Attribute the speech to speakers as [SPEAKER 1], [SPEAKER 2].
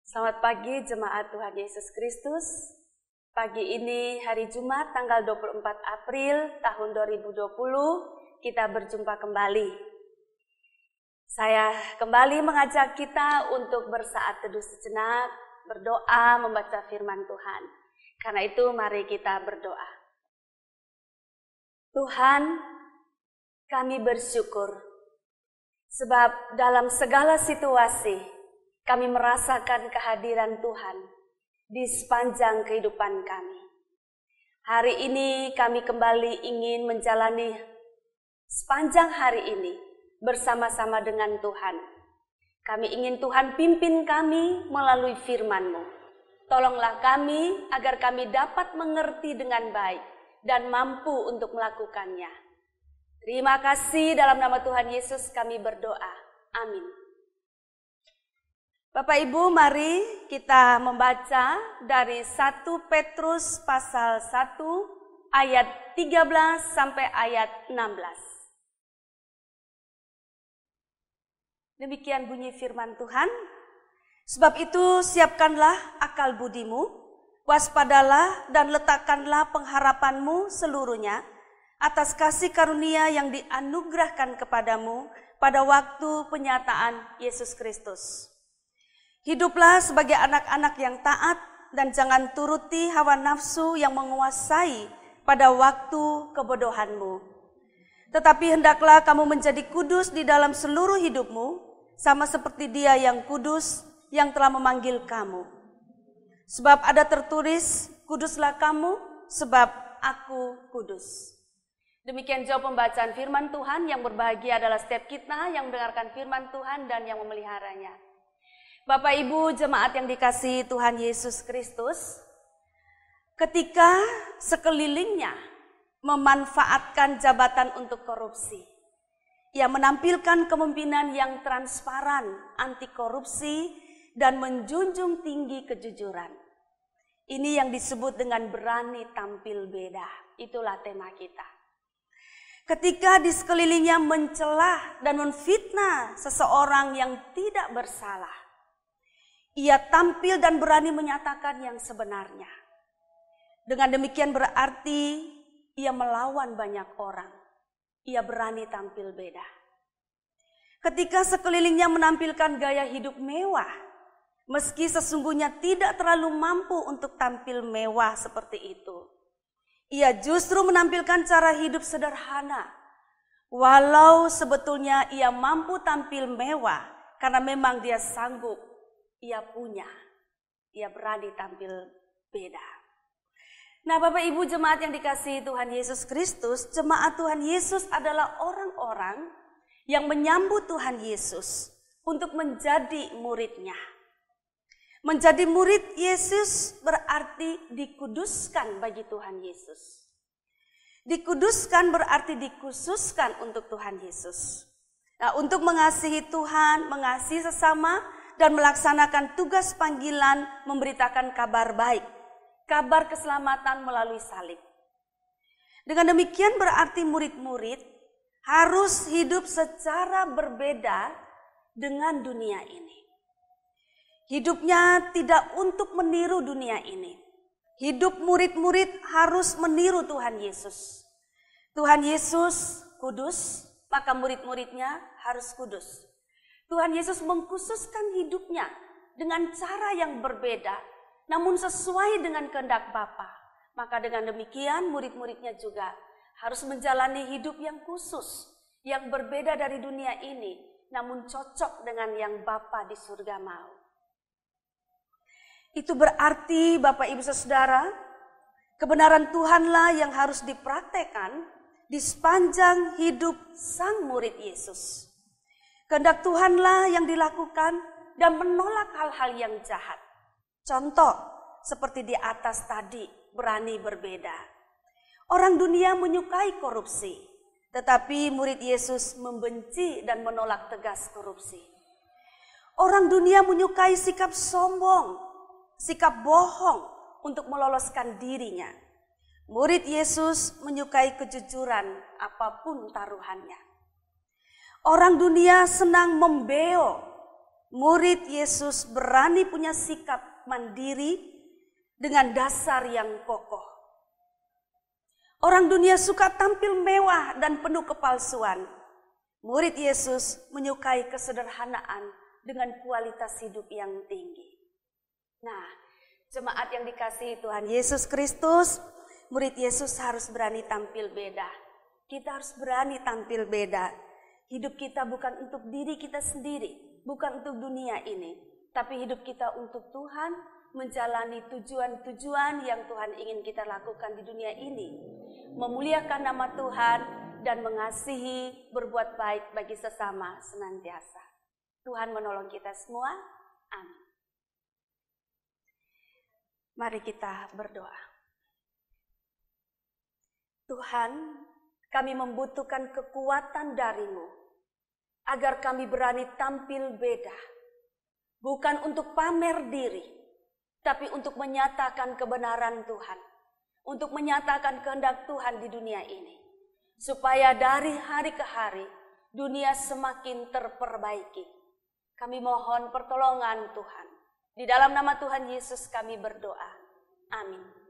[SPEAKER 1] Selamat pagi jemaat Tuhan Yesus Kristus. Pagi ini hari Jumat tanggal 24 April tahun 2020 kita berjumpa kembali. Saya kembali mengajak kita untuk bersaat teduh sejenak, berdoa, membaca firman Tuhan. Karena itu mari kita berdoa. Tuhan, kami bersyukur sebab dalam segala situasi kami merasakan kehadiran Tuhan di sepanjang kehidupan kami. Hari ini kami kembali ingin menjalani sepanjang hari ini bersama-sama dengan Tuhan. Kami ingin Tuhan pimpin kami melalui firman-Mu. Tolonglah kami agar kami dapat mengerti dengan baik dan mampu untuk melakukannya. Terima kasih, dalam nama Tuhan Yesus kami berdoa. Amin. Bapak Ibu, mari kita membaca dari 1 Petrus pasal 1 ayat 13 sampai ayat 16. Demikian bunyi firman Tuhan. Sebab itu siapkanlah akal budimu, waspadalah dan letakkanlah pengharapanmu seluruhnya atas kasih karunia yang dianugerahkan kepadamu pada waktu penyataan Yesus Kristus. Hiduplah sebagai anak-anak yang taat dan jangan turuti hawa nafsu yang menguasai pada waktu kebodohanmu. Tetapi hendaklah kamu menjadi kudus di dalam seluruh hidupmu, sama seperti Dia yang kudus yang telah memanggil kamu. Sebab ada tertulis, kuduslah kamu sebab aku kudus. Demikian jawab pembacaan firman Tuhan. Yang berbahagia adalah setiap kita yang mendengarkan firman Tuhan dan yang memeliharanya. Bapak Ibu jemaat yang dikasihi Tuhan Yesus Kristus, ketika sekelilingnya memanfaatkan jabatan untuk korupsi, ia menampilkan kepemimpinan yang transparan, anti korupsi, dan menjunjung tinggi kejujuran. Ini yang disebut dengan berani tampil beda. Itulah tema kita. Ketika di sekelilingnya mencelah dan menfitnah seseorang yang tidak bersalah, ia tampil dan berani menyatakan yang sebenarnya. Dengan demikian berarti ia melawan banyak orang. Ia berani tampil beda. Ketika sekelilingnya menampilkan gaya hidup mewah, meski sesungguhnya tidak terlalu mampu untuk tampil mewah seperti itu, ia justru menampilkan cara hidup sederhana. Walau sebetulnya ia mampu tampil mewah karena memang dia sanggup. Ia punya, ia berani tampil beda. Nah, Bapak Ibu jemaat yang dikasihi Tuhan Yesus Kristus, jemaat Tuhan Yesus adalah orang-orang yang menyambut Tuhan Yesus untuk menjadi muridnya. Menjadi murid Yesus berarti dikuduskan bagi Tuhan Yesus. Dikuduskan berarti dikhususkan untuk Tuhan Yesus. Nah, untuk mengasihi Tuhan, mengasihi sesama, dan melaksanakan tugas panggilan memberitakan kabar baik, kabar keselamatan melalui salib. Dengan demikian berarti murid-murid harus hidup secara berbeda dengan dunia ini. Hidupnya tidak untuk meniru dunia ini. Hidup murid-murid harus meniru Tuhan Yesus. Tuhan Yesus kudus, maka murid-muridnya harus kudus. Tuhan Yesus mengkhususkan hidupnya dengan cara yang berbeda, namun sesuai dengan kehendak Bapa. Maka dengan demikian murid-muridnya juga harus menjalani hidup yang khusus, yang berbeda dari dunia ini, namun cocok dengan yang Bapa di surga mau. Itu berarti Bapak Ibu Saudara, kebenaran Tuhanlah yang harus dipraktekkan di sepanjang hidup sang murid Yesus. Kehendak Tuhanlah yang dilakukan dan menolak hal-hal yang jahat. Contoh seperti di atas tadi, berani berbeda. Orang dunia menyukai korupsi, tetapi murid Yesus membenci dan menolak tegas korupsi. Orang dunia menyukai sikap sombong, sikap bohong untuk meloloskan dirinya. Murid Yesus menyukai kejujuran apapun taruhannya. Orang dunia senang membeo, murid Yesus berani punya sikap mandiri dengan dasar yang kokoh. Orang dunia suka tampil mewah dan penuh kepalsuan. Murid Yesus menyukai kesederhanaan dengan kualitas hidup yang tinggi. Nah, jemaat yang dikasihi Tuhan Yesus Kristus, murid Yesus harus berani tampil beda. Kita harus berani tampil beda. Hidup kita bukan untuk diri kita sendiri, bukan untuk dunia ini, tapi hidup kita untuk Tuhan, menjalani tujuan-tujuan yang Tuhan ingin kita lakukan di dunia ini. Memuliakan nama Tuhan dan mengasihi, berbuat baik bagi sesama senantiasa. Tuhan menolong kita semua. Amin. Mari kita berdoa. Tuhan, kami membutuhkan kekuatan dari-Mu agar kami berani tampil beda. Bukan untuk pamer diri, tapi untuk menyatakan kebenaran Tuhan. Untuk menyatakan kehendak Tuhan di dunia ini. Supaya dari hari ke hari, dunia semakin terperbaiki. Kami mohon pertolongan Tuhan. Di dalam nama Tuhan Yesus kami berdoa. Amin.